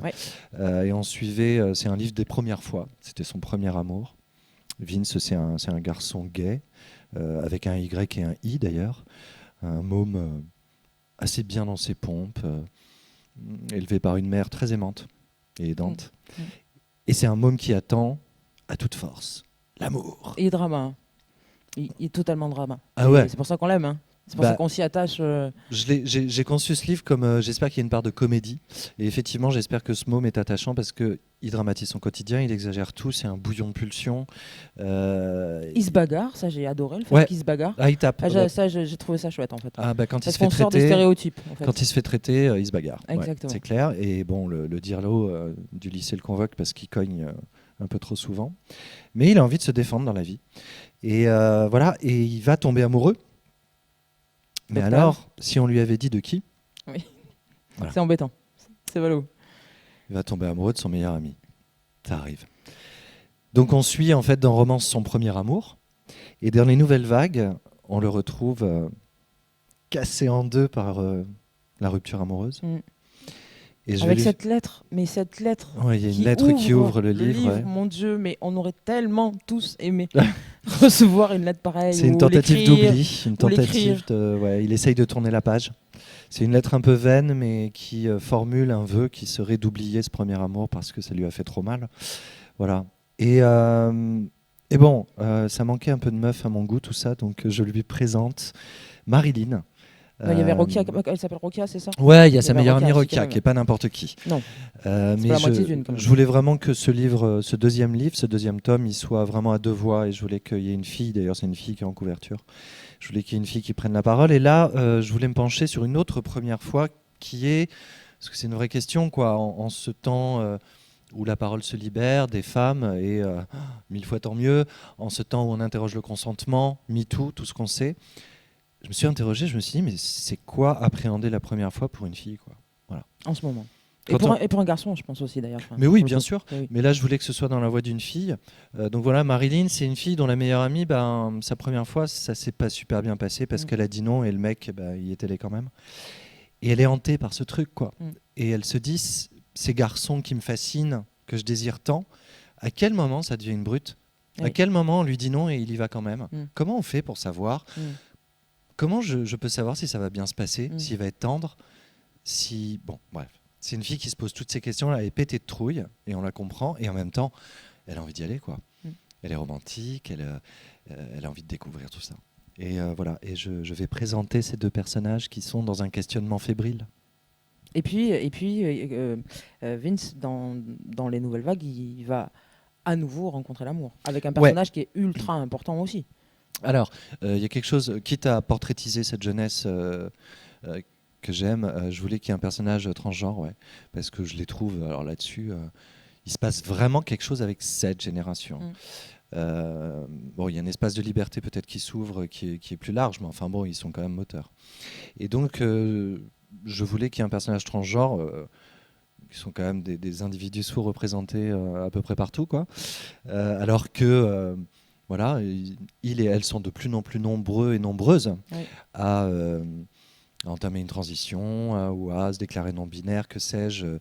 Speaker 2: et on suivait, c'est un livre des premières fois, c'était son premier amour. Vince, c'est un garçon gay, avec un Y et un I d'ailleurs, un môme assez bien dans ses pompes, élevé par une mère très aimante et aidante. Et c'est un môme qui attend à toute force l'amour.
Speaker 1: Et drama. Il est totalement drama.
Speaker 2: Ah ouais.
Speaker 1: C'est pour ça qu'on l'aime. Hein. C'est pour ça qu'on s'y attache.
Speaker 2: J'ai conçu ce livre comme j'espère qu'il y a une part de comédie. Et effectivement, j'espère que ce môme est attachant parce qu'il dramatise son quotidien, il exagère tout, c'est un bouillon de pulsions.
Speaker 1: Il se bagarre, ça j'ai adoré le fait qu'il se bagarre.
Speaker 2: Ah, il tape.
Speaker 1: Ça, j'ai trouvé ça chouette en fait.
Speaker 2: Ah, bah, quand
Speaker 1: parce
Speaker 2: il se fait
Speaker 1: qu'on sort des stéréotypes. En fait.
Speaker 2: Quand il se fait traiter, il se bagarre.
Speaker 1: Exactement.
Speaker 2: C'est clair. Et bon, le dirlo du lycée le convoque parce qu'il cogne un peu trop souvent. Mais il a envie de se défendre dans la vie. Et voilà, et il va tomber amoureux. Mais alors, si on lui avait dit de qui ?
Speaker 1: Oui. Voilà. C'est embêtant. C'est ballot.
Speaker 2: Il va tomber amoureux de son meilleur ami. Ça arrive. Donc on suit en fait dans Romance son premier amour. Et dans Les Nouvelles Vagues, on le retrouve cassé en 2 par la rupture amoureuse.
Speaker 1: Et avec cette lettre, mais cette lettre.
Speaker 2: Ouais, il y a une lettre qui ouvre le livre. Ouais.
Speaker 1: Mon Dieu, mais on aurait tellement tous aimé recevoir une lettre pareille.
Speaker 2: C'est une tentative d'oubli, une tentative de. Ouais, il essaye de tourner la page. C'est une lettre un peu vaine, mais qui formule un vœu qui serait d'oublier ce premier amour parce que ça lui a fait trop mal. Voilà. Et bon, ça manquait un peu de meuf à mon goût, tout ça, donc je lui présente Marilyn.
Speaker 1: Il y avait Rokia, elle s'appelle Rokia, c'est ça?
Speaker 2: Ouais, il y a sa
Speaker 1: avait
Speaker 2: meilleure
Speaker 1: Rokia
Speaker 2: amie
Speaker 1: aussi,
Speaker 2: Rokia,
Speaker 1: quand même.
Speaker 2: qui est pas n'importe qui.
Speaker 1: Non.
Speaker 2: Mais
Speaker 1: pas la moitié d'une, quand même.
Speaker 2: je voulais vraiment que ce livre, ce deuxième livre, ce deuxième tome, il soit vraiment à deux voix. Et je voulais qu'il y ait une fille, d'ailleurs c'est une fille qui est en couverture. Je voulais qu'il y ait une fille qui prenne la parole. Et là, je voulais me pencher sur une autre première fois qui est, parce que c'est une vraie question, quoi, en ce temps où la parole se libère des femmes, et mille fois tant mieux, en ce temps où on interroge le consentement, MeToo, tout ce qu'on sait. Je me suis interrogé, je me suis dit, mais c'est quoi appréhender la première fois pour une fille, quoi. Voilà.
Speaker 1: En ce moment.
Speaker 2: Quand
Speaker 1: Et pour un garçon, je pense aussi d'ailleurs. Enfin,
Speaker 2: Mais oui,
Speaker 1: pour le
Speaker 2: bien
Speaker 1: coup.
Speaker 2: sûr.
Speaker 1: Oui.
Speaker 2: Mais là, je voulais que ce soit dans la voix d'une fille. Donc voilà, Marilyn, c'est une fille dont la meilleure amie, sa première fois, ça s'est pas super bien passé parce qu'elle a dit non et le mec, il était allé quand même. Et elle est hantée par ce truc, quoi. Et elle se dit, ces garçons qui me fascinent, que je désire tant, à quel moment ça devient une brute? À quel moment on lui dit non et il y va quand même? Comment on fait pour savoir? Comment je peux savoir si ça va bien se passer, s'il va être tendre, si... Bon, bref. C'est une fille qui se pose toutes ces questions-là, elle est pétée de trouille, et on la comprend, et en même temps, elle a envie d'y aller, quoi. Elle est romantique, elle a envie de découvrir tout ça. Et voilà, et je vais présenter ces deux personnages qui sont dans un questionnement fébrile.
Speaker 1: Et puis Vince, dans les Nouvelles Vagues, il va à nouveau rencontrer l'amour, avec un personnage qui est ultra important aussi.
Speaker 2: Alors, il y a quelque chose, quitte à portraitiser cette jeunesse que j'aime, je voulais qu'il y ait un personnage transgenre, parce que je les trouve, alors là-dessus, il se passe vraiment quelque chose avec cette génération. Bon, il y a un espace de liberté peut-être qui s'ouvre, qui est plus large, mais enfin bon, ils sont quand même moteurs. Et donc, je voulais qu'il y ait un personnage transgenre, qui sont quand même des individus sous-représentés à peu près partout, quoi. Alors que... voilà, ils et elles sont de plus en plus nombreux et nombreuses à entamer une transition ou à se déclarer non-binaire, que sais-je.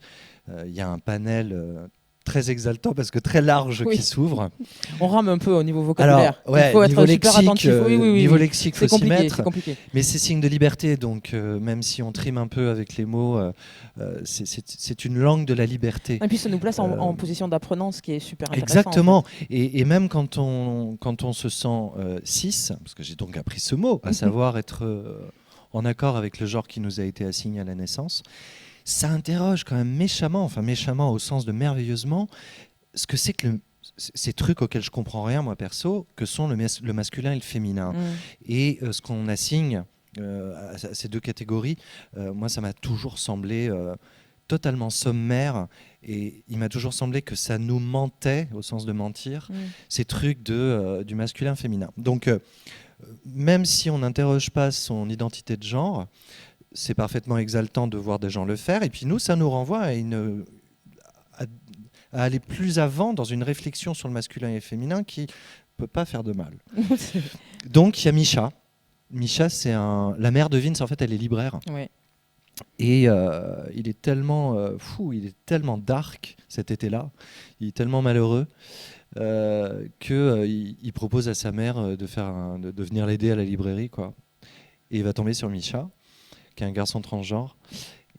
Speaker 2: Il y a un panel très exaltant parce que très large qui s'ouvre.
Speaker 1: On rame un peu au niveau vocabulaire.
Speaker 2: Alors, il faut
Speaker 1: être
Speaker 2: niveau
Speaker 1: super attentif.
Speaker 2: Niveau lexique, il faut s'y mettre.
Speaker 1: C'est compliqué.
Speaker 2: Mais c'est signe de liberté, donc même si on trime un peu avec les mots, c'est une langue de la liberté.
Speaker 1: Et puis ça nous place en position d'apprenant, ce qui est super intéressant.
Speaker 2: Exactement. En fait. Et même quand on se sent cis, parce que j'ai donc appris ce mot, à savoir être en accord avec le genre qui nous a été assigné à la naissance, ça interroge quand même méchamment au sens de merveilleusement, ce que c'est que ces trucs auxquels je comprends rien, moi perso, que sont le masculin et le féminin. Et ce qu'on assigne à ces deux catégories, moi ça m'a toujours semblé totalement sommaire, et il m'a toujours semblé que ça nous mentait, au sens de mentir, ces trucs du masculin-féminin. Donc même si on n'interroge pas son identité de genre, c'est parfaitement exaltant de voir des gens le faire, et puis nous, ça nous renvoie à aller plus avant dans une réflexion sur le masculin et le féminin qui ne peut pas faire de mal. Donc il y a Misha. Misha, c'est la mère de Vince, en fait, elle est libraire.
Speaker 1: Ouais.
Speaker 2: Et il est tellement fou, il est tellement dark cet été-là, il est tellement malheureux qu'il propose à sa mère de venir l'aider à la librairie, quoi. Et il va tomber sur Misha, qui est un garçon transgenre.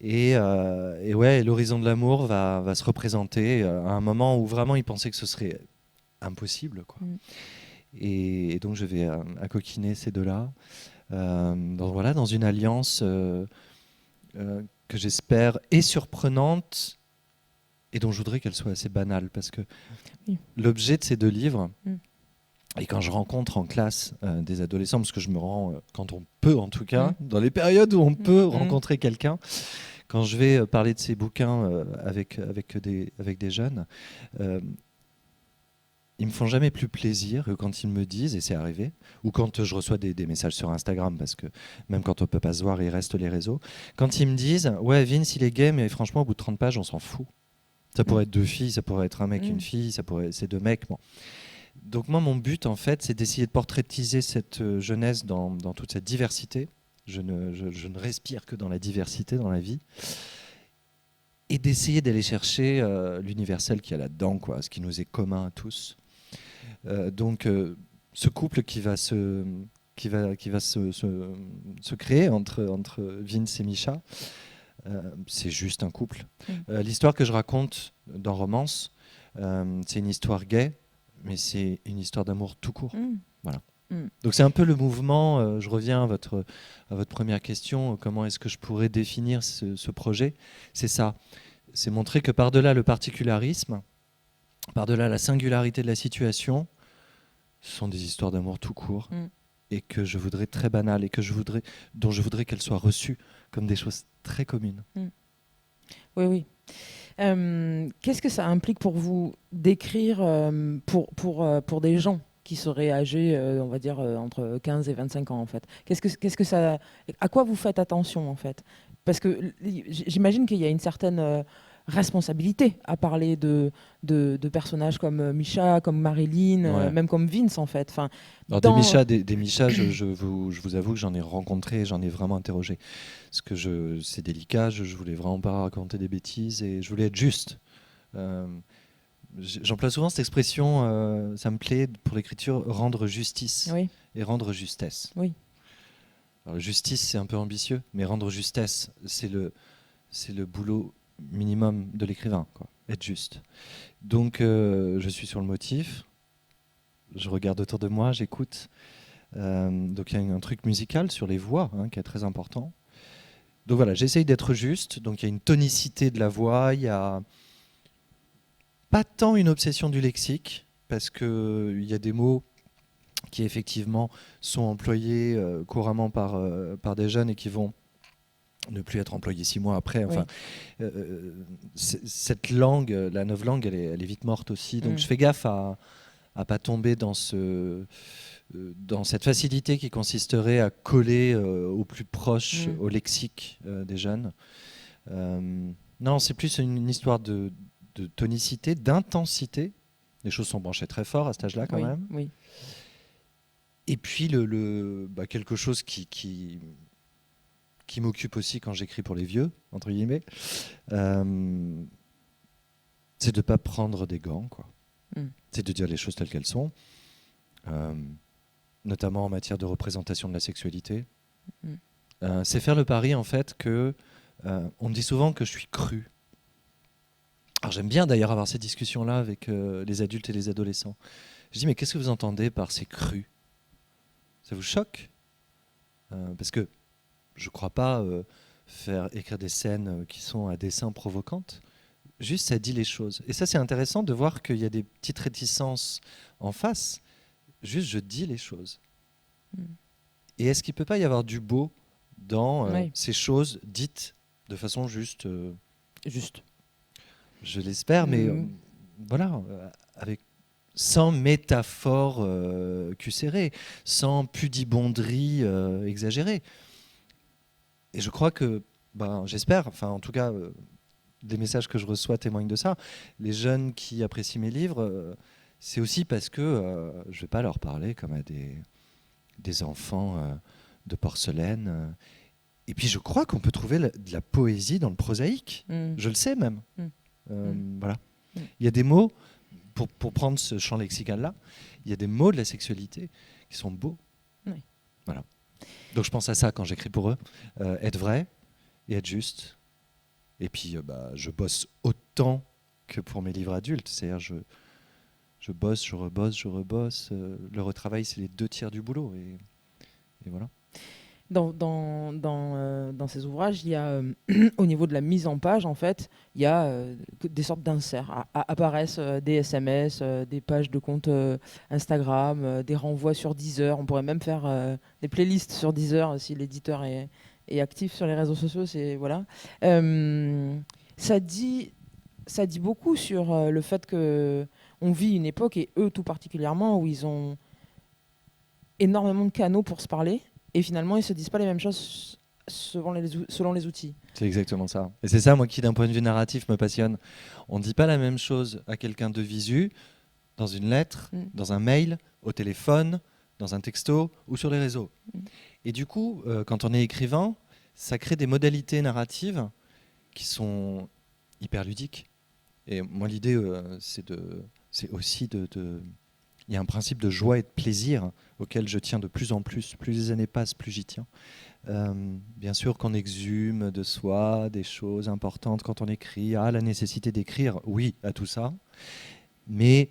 Speaker 2: Et l'horizon de l'amour va se représenter à un moment où vraiment il pensait que ce serait impossible, quoi. Et donc je vais coquiner ces deux-là dans une alliance que j'espère est surprenante et dont je voudrais qu'elle soit assez banale, parce que l'objet de ces deux livres, et quand je rencontre en classe des adolescents, parce que je me rends, quand on peut en tout cas, dans les périodes où on peut rencontrer quelqu'un, quand je vais parler de ces bouquins avec des jeunes, ils me font jamais plus plaisir que quand ils me disent, et c'est arrivé, ou quand je reçois des messages sur Instagram, parce que même quand on peut pas se voir, il reste les réseaux, quand ils me disent « Ouais, Vince, il est gay, mais franchement, au bout de 30 pages, on s'en fout. Ça pourrait être deux filles, ça pourrait être un mec, une fille, c'est deux mecs. » Bon. Donc moi, mon but, en fait, c'est d'essayer de portraitiser cette jeunesse dans toute cette diversité. Je ne respire que dans la diversité dans la vie. Et d'essayer d'aller chercher l'universel qu'il y a là-dedans, quoi, ce qui nous est commun à tous. Donc, ce couple qui va se créer entre Vince et Misha, c'est juste un couple. L'histoire que je raconte dans Romance, c'est une histoire gay, mais c'est une histoire d'amour tout court. Voilà. Donc c'est un peu le mouvement, je reviens à votre première question, comment est-ce que je pourrais définir ce projet? C'est ça, c'est montrer que par-delà le particularisme, par-delà la singularité de la situation, ce sont des histoires d'amour tout court, et que je voudrais très banales, et dont je voudrais qu'elles soient reçues comme des choses très communes.
Speaker 1: Oui. Qu'est-ce que ça implique pour vous d'écrire pour des gens qui seraient âgés, on va dire, entre 15 et 25 ans, en fait? Qu'est-ce que ça... À quoi vous faites attention, en fait? Parce que j'imagine qu'il y a une certaine responsabilité à parler de personnages comme Misha, comme Marilyn, même comme Vince, en fait. Enfin,
Speaker 2: alors des Misha, je vous avoue que j'en ai rencontré, j'en ai vraiment interrogé. Parce que c'est délicat, je voulais vraiment pas raconter des bêtises et je voulais être juste. J'emploie souvent cette expression, ça me plaît pour l'écriture, rendre justice et rendre justesse.
Speaker 1: Oui.
Speaker 2: Alors, justice, c'est un peu ambitieux, mais rendre justesse, c'est le boulot minimum de l'écrivain, quoi. Être juste. Donc, je suis sur le motif, je regarde autour de moi, j'écoute. Donc, il y a un truc musical sur les voix qui est très important. Donc voilà, j'essaye d'être juste. Donc, il y a une tonicité de la voix, il y a pas tant une obsession du lexique, parce qu'il y a des mots qui effectivement sont employés couramment par des jeunes et qui vont ne plus être employés 6 mois après. Enfin, cette langue, la novlangue, elle est vite morte aussi. Donc je fais gaffe à pas tomber dans cette facilité qui consisterait à coller au plus proche au lexique des jeunes. Non, c'est plus une histoire de tonicité, d'intensité. Les choses sont branchées très fort à cet âge-là quand même.
Speaker 1: Oui.
Speaker 2: Et puis quelque chose qui m'occupe aussi quand j'écris pour les vieux, entre guillemets, c'est de ne pas prendre des gants, quoi. C'est de dire les choses telles qu'elles sont, notamment en matière de représentation de la sexualité. C'est faire le pari, en fait, que on me dit souvent que je suis cru. Alors j'aime bien d'ailleurs avoir ces discussions-là avec les adultes et les adolescents. Je dis, mais qu'est-ce que vous entendez par ces crus? Ça vous choque? Parce que je ne crois pas faire écrire des scènes qui sont à dessein provocantes. Juste, ça dit les choses. Et ça, c'est intéressant de voir qu'il y a des petites réticences en face. Juste, je dis les choses. Et est-ce qu'il ne peut pas y avoir du beau dans ces choses dites de façon juste
Speaker 1: Juste.
Speaker 2: Je l'espère, mais voilà, sans métaphore cucérée, sans pudibonderie exagérée. Et je crois que, j'espère, enfin en tout cas, des messages que je reçois témoignent de ça. Les jeunes qui apprécient mes livres, c'est aussi parce que je ne vais pas leur parler comme à des enfants de porcelaine. Et puis je crois qu'on peut trouver de la poésie dans le prosaïque. Je le sais même. Voilà. Il y a des mots, pour prendre ce champ lexical-là, il y a des mots de la sexualité qui sont beaux. Voilà. Donc je pense à ça quand j'écris pour eux. Être vrai et être juste. Et puis je bosse autant que pour mes livres adultes. C'est-à-dire je bosse, je rebosse. Le retravail, c'est les 2 tiers du boulot. Et voilà.
Speaker 1: Dans ces ouvrages, il y a, au niveau de la mise en page, en fait, il y a des sortes d'inserts. Apparaissent des SMS, des pages de compte Instagram, des renvois sur Deezer. On pourrait même faire des playlists sur Deezer si l'éditeur est actif sur les réseaux sociaux. Voilà. Ça dit beaucoup sur le fait qu'on vit une époque, et eux tout particulièrement, où ils ont énormément de canaux pour se parler. Et finalement, ils ne se disent pas les mêmes choses selon les outils.
Speaker 2: C'est exactement ça. Et c'est ça, moi, qui, d'un point de vue narratif, me passionne. On ne dit pas la même chose à quelqu'un de visu, dans une lettre, dans un mail, au téléphone, dans un texto ou sur les réseaux. Et du coup, quand on est écrivain, ça crée des modalités narratives qui sont hyper ludiques. Et moi, l'idée, c'est aussi il y a un principe de joie et de plaisir auquel je tiens de plus en plus. Plus les années passent, plus j'y tiens. Bien sûr qu'on exhume de soi des choses importantes quand on écrit. La nécessité d'écrire, oui, à tout ça. Mais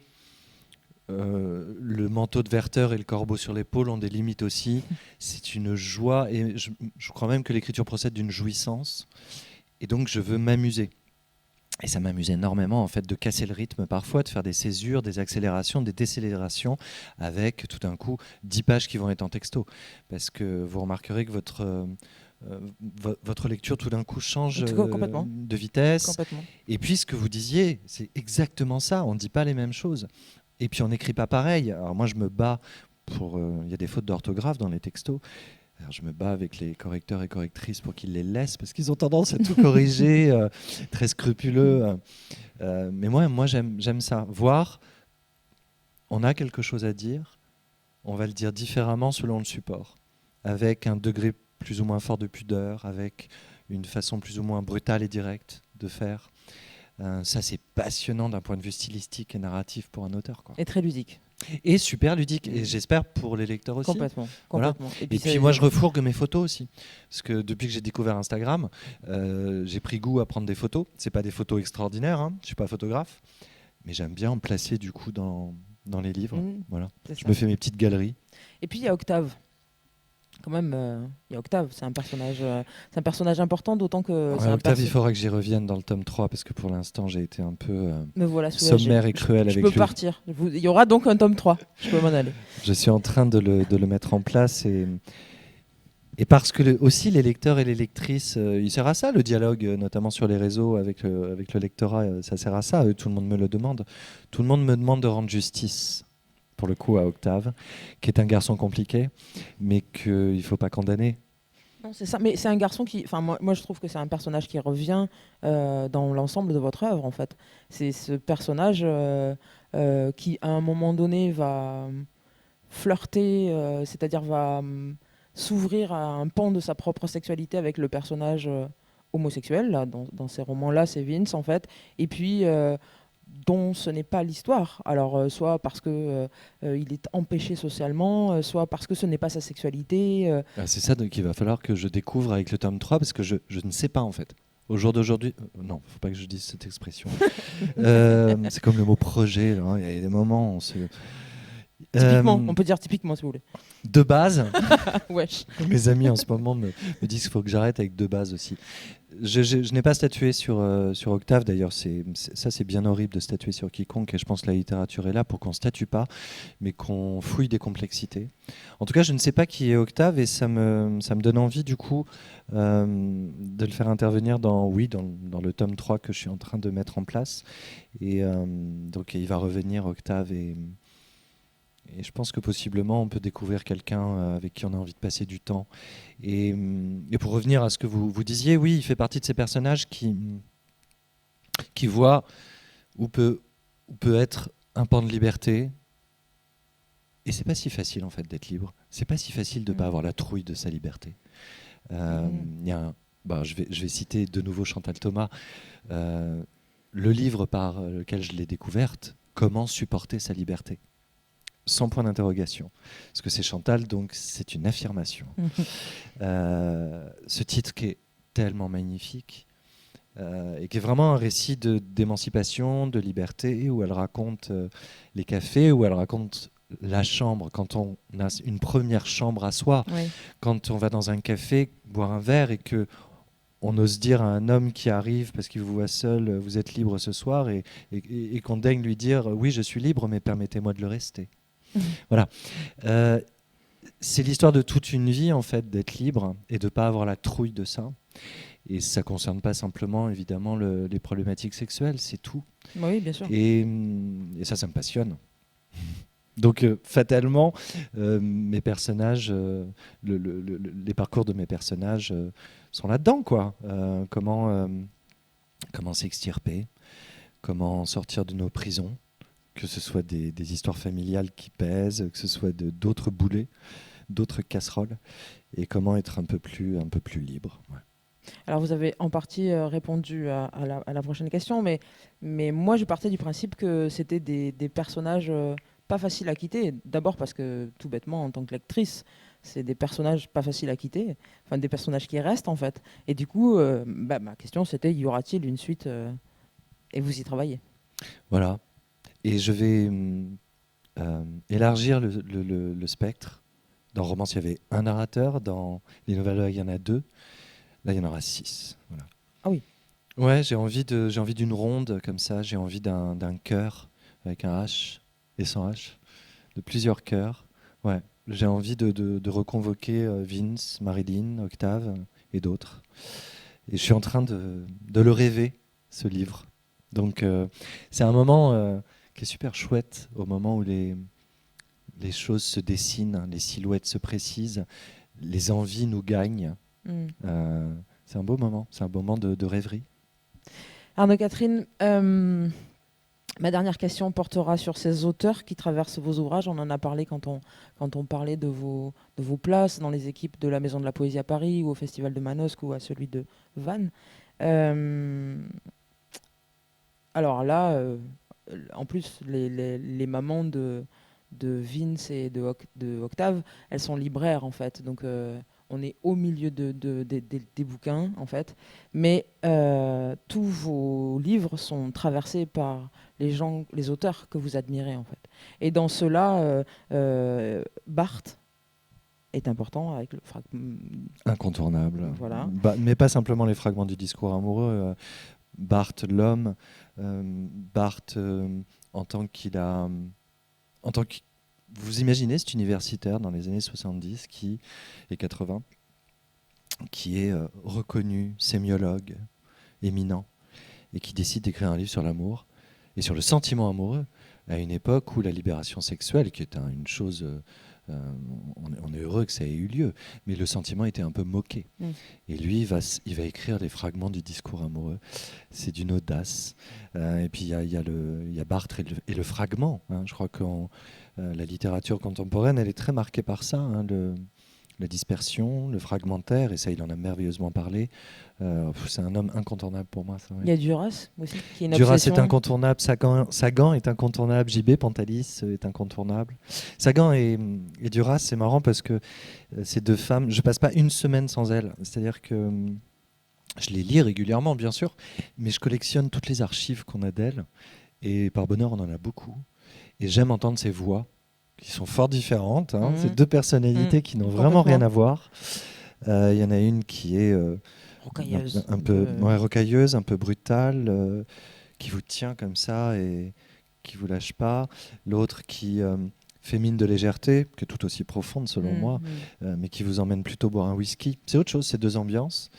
Speaker 2: le manteau de Werther et le corbeau sur l'épaule ont des limites aussi. C'est une joie et je crois même que l'écriture procède d'une jouissance. Et donc je veux m'amuser. Et ça m'amuse énormément en fait de casser le rythme parfois, de faire des césures, des accélérations, des décélérations avec tout d'un coup 10 pages qui vont être en texto. Parce que vous remarquerez que votre lecture tout d'un coup change de vitesse.
Speaker 1: Complètement.
Speaker 2: Et puis ce que vous disiez, c'est exactement ça, on ne dit pas les mêmes choses. Et puis on n'écrit pas pareil. Alors moi je me bats pour... Il y a des fautes d'orthographe dans les textos. Alors, je me bats avec les correcteurs et correctrices pour qu'ils les laissent parce qu'ils ont tendance à tout corriger, très scrupuleux. Mais moi j'aime ça. Voir, on a quelque chose à dire, on va le dire différemment selon le support, avec un degré plus ou moins fort de pudeur, avec une façon plus ou moins brutale et directe de faire. Ça, c'est passionnant d'un point de vue stylistique et narratif pour un auteur, quoi.
Speaker 1: Et très ludique.
Speaker 2: Et super ludique. Et j'espère pour les lecteurs aussi.
Speaker 1: Complètement.
Speaker 2: Voilà. Et puis moi, je refourgue mes photos aussi. Parce que depuis que j'ai découvert Instagram, j'ai pris goût à prendre des photos. C'est pas des photos extraordinaires, hein. Je suis pas photographe. Mais j'aime bien en placer du coup dans les livres. Voilà. Je me fais mes petites galeries.
Speaker 1: Et puis il y a Octave. Quand même, il y a Octave, c'est un personnage important, d'autant que...
Speaker 2: Octave, il faudra que j'y revienne dans le tome 3, parce que pour l'instant, j'ai été un peu
Speaker 1: sommaire
Speaker 2: et cruel avec lui.
Speaker 1: Je peux partir. Il y aura donc un tome 3, je peux m'en aller.
Speaker 2: Je suis en train de le mettre en place, et parce que aussi les lecteurs et les lectrices, il sert à ça, le dialogue, notamment sur les réseaux avec le lectorat, ça sert à ça, tout le monde me le demande. Tout le monde me demande de rendre justice pour le coup à Octave, qui est un garçon compliqué, mais qu'il ne faut pas condamner.
Speaker 1: Non, c'est ça, mais c'est un garçon qui... Enfin, moi, je trouve que c'est un personnage qui revient dans l'ensemble de votre œuvre, en fait. C'est ce personnage qui, à un moment donné, va flirter, c'est-à-dire va s'ouvrir à un pan de sa propre sexualité avec le personnage homosexuel. Là, dans ces romans-là, c'est Vince, en fait. Et puis... dont ce n'est pas l'histoire. Alors, soit parce que il est empêché socialement, soit parce que ce n'est pas sa sexualité.
Speaker 2: C'est ça qu'il va falloir que je découvre avec le tome 3, parce que je ne sais pas, en fait. Au jour d'aujourd'hui... non, il ne faut pas que je dise cette expression. C'est comme le mot projet. Hein. Il y a des moments où on se...
Speaker 1: Typiquement, on peut dire typiquement, si vous voulez.
Speaker 2: De base.
Speaker 1: Wesh.
Speaker 2: Mes amis en ce moment me disent qu'il faut que j'arrête avec de base aussi. Je n'ai pas statué sur Octave, d'ailleurs. Ça, c'est bien horrible de statuer sur quiconque, et je pense que la littérature est là pour qu'on ne statue pas, mais qu'on fouille des complexités. En tout cas, je ne sais pas qui est Octave, et ça me donne envie, du coup, de le faire intervenir dans le tome 3 que je suis en train de mettre en place. Et donc, il va revenir, Octave, et je pense que possiblement on peut découvrir quelqu'un avec qui on a envie de passer du temps. Et pour revenir à ce que vous disiez, oui, il fait partie de ces personnages qui voient où peut être un pan de liberté. Et c'est pas si facile en fait d'être libre. C'est pas si facile de pas avoir la trouille de sa liberté. Il y a je vais citer de nouveau Chantal Thomas. Le livre par lequel je l'ai découverte, Comment supporter sa liberté ? Sans point d'interrogation. Parce que c'est Chantal, donc c'est une affirmation. Ce titre qui est tellement magnifique et qui est vraiment un récit d'émancipation, de liberté, où elle raconte les cafés, où elle raconte la chambre, quand on a une première chambre à soi, oui. Quand on va dans un café boire un verre et que on ose dire à un homme qui arrive parce qu'il vous voit seul, vous êtes libre ce soir, et qu'on daigne lui dire oui, je suis libre, mais permettez-moi de le rester. Voilà. C'est l'histoire de toute une vie, en fait, d'être libre et de ne pas avoir la trouille de ça. Et ça ne concerne pas simplement, évidemment, les problématiques sexuelles, c'est tout.
Speaker 1: Oui, bien sûr.
Speaker 2: Et ça me passionne. Donc, fatalement, mes personnages, les parcours de mes personnages sont là-dedans, quoi. Comment s'extirper, comment sortir de nos prisons, que ce soit des histoires familiales qui pèsent, que ce soit d'autres boulets, d'autres casseroles, et comment être un peu plus libre. Ouais.
Speaker 1: Alors vous avez en partie répondu à la prochaine question, mais moi je partais du principe que c'était des personnages pas faciles à quitter. D'abord parce que tout bêtement, en tant que lectrice, c'est des personnages pas faciles à quitter, enfin des personnages qui restent en fait. Et du coup, ma question c'était, y aura-t-il une suite et vous y travaillez?
Speaker 2: Voilà. Et je vais élargir le spectre. Dans Romance, il y avait un narrateur. Dans les novellas, il y en a 2. Là, il y en aura 6. Voilà.
Speaker 1: Ah oui.
Speaker 2: Ouais, j'ai envie d'une ronde comme ça. J'ai envie d'un cœur avec un H et sans H, de plusieurs cœurs. Ouais, j'ai envie de reconvoquer Vince, Marilyn, Octave et d'autres. Et je suis en train de le rêver, ce livre. Donc, c'est un moment qui est super chouette, au moment où les choses se dessinent, les silhouettes se précisent, les envies nous gagnent. C'est un beau moment, c'est un moment de rêverie.
Speaker 1: Arnaud, Catherine, ma dernière question portera sur ces auteurs qui traversent vos ouvrages. On en a parlé quand on parlait de vos places dans les équipes de la Maison de la Poésie à Paris ou au Festival de Manosque ou à celui de Vannes. Alors là, en plus, les mamans de Vince et de Octave, elles sont libraires en fait. Donc on est au milieu des bouquins en fait. Mais tous vos livres sont traversés par les auteurs que vous admirez en fait. Et dans cela, Barthes est important avec le fragment.
Speaker 2: Incontournable.
Speaker 1: Voilà.
Speaker 2: Mais pas simplement les fragments du discours amoureux. Barthes, l'homme. Barthes, en tant qu'il a... Vous imaginez cet universitaire dans les années 70 et 80 qui est reconnu sémiologue éminent et qui décide d'écrire un livre sur l'amour et sur le sentiment amoureux à une époque où la libération sexuelle, qui est une chose... on est heureux que ça ait eu lieu, mais le sentiment était un peu moqué. Et lui, il va écrire les fragments du discours amoureux. C'est d'une audace. Et puis il y a Barthes et le fragment. Je crois que la littérature contemporaine, elle est très marquée par ça. La dispersion, le fragmentaire, et ça, il en a merveilleusement parlé. C'est un homme incontournable pour moi. Ça, ouais.
Speaker 1: Il y a Duras aussi, qui est une
Speaker 2: Duras
Speaker 1: obsession.
Speaker 2: est incontournable, Sagan est incontournable, JB Pantalis est incontournable. Sagan et Duras, c'est marrant parce que ces deux femmes, je passe pas une semaine sans elles. C'est-à-dire que je les lis régulièrement, bien sûr, mais je collectionne toutes les archives qu'on a d'elles. Et par bonheur, on en a beaucoup. Et j'aime entendre ces voix qui sont fort différentes. Ces deux personnalités qui n'ont vraiment rien à voir. Il y en a une qui est
Speaker 1: rocailleuse,
Speaker 2: un peu rocailleuse, un peu brutale, qui vous tient comme ça et qui vous lâche pas. L'autre qui fait mine de légèreté, qui est tout aussi profonde selon moi, mais qui vous emmène plutôt boire un whisky. C'est autre chose, c'est deux ambiances,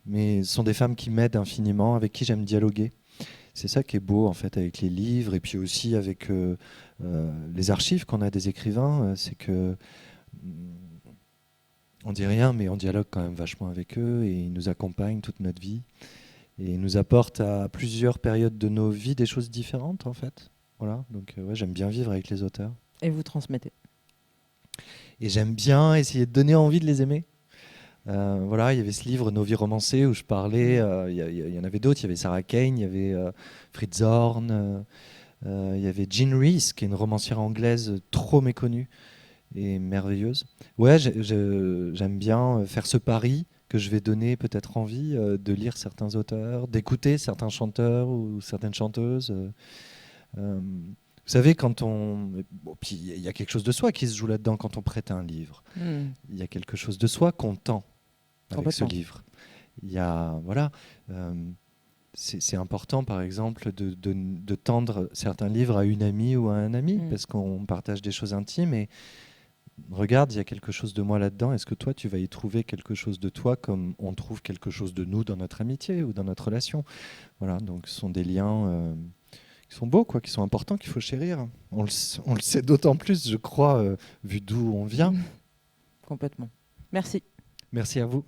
Speaker 2: mais ce sont des femmes qui m'aident infiniment, avec qui j'aime dialoguer. C'est ça qui est beau en fait avec les livres et puis aussi avec les archives qu'on a des écrivains, c'est que on dit rien, mais on dialogue quand même vachement avec eux et ils nous accompagnent toute notre vie et ils nous apportent à plusieurs périodes de nos vies des choses différentes en fait. Voilà, donc j'aime bien vivre avec les auteurs.
Speaker 1: Et vous transmettez.
Speaker 2: Et j'aime bien essayer de donner envie de les aimer. Voilà, il y avait ce livre Nos vies romancées où je parlais, il y en avait d'autres, il y avait Sarah Kane, il y avait Fritz Horn, il y avait Jean Rhys qui est une romancière anglaise trop méconnue et merveilleuse. Ouais, j'aime bien faire ce pari que je vais donner peut-être envie de lire certains auteurs, d'écouter certains chanteurs ou certaines chanteuses. Vous savez, puis il y a quelque chose de soi qui se joue là-dedans quand on prête un livre. Il y a quelque chose de soi qu'on tend avec ce livre. Il y a, voilà, c'est important, par exemple, de tendre certains livres à une amie ou à un ami, parce qu'on partage des choses intimes et regarde, il y a quelque chose de moi là-dedans. Est-ce que toi, tu vas y trouver quelque chose de toi comme on trouve quelque chose de nous dans notre amitié ou dans notre relation? Voilà, donc ce sont des liens qui sont beaux, qui sont importants, qu'il faut chérir. On le sait d'autant plus, je crois, vu d'où on vient.
Speaker 1: Complètement. Merci.
Speaker 2: Merci à vous.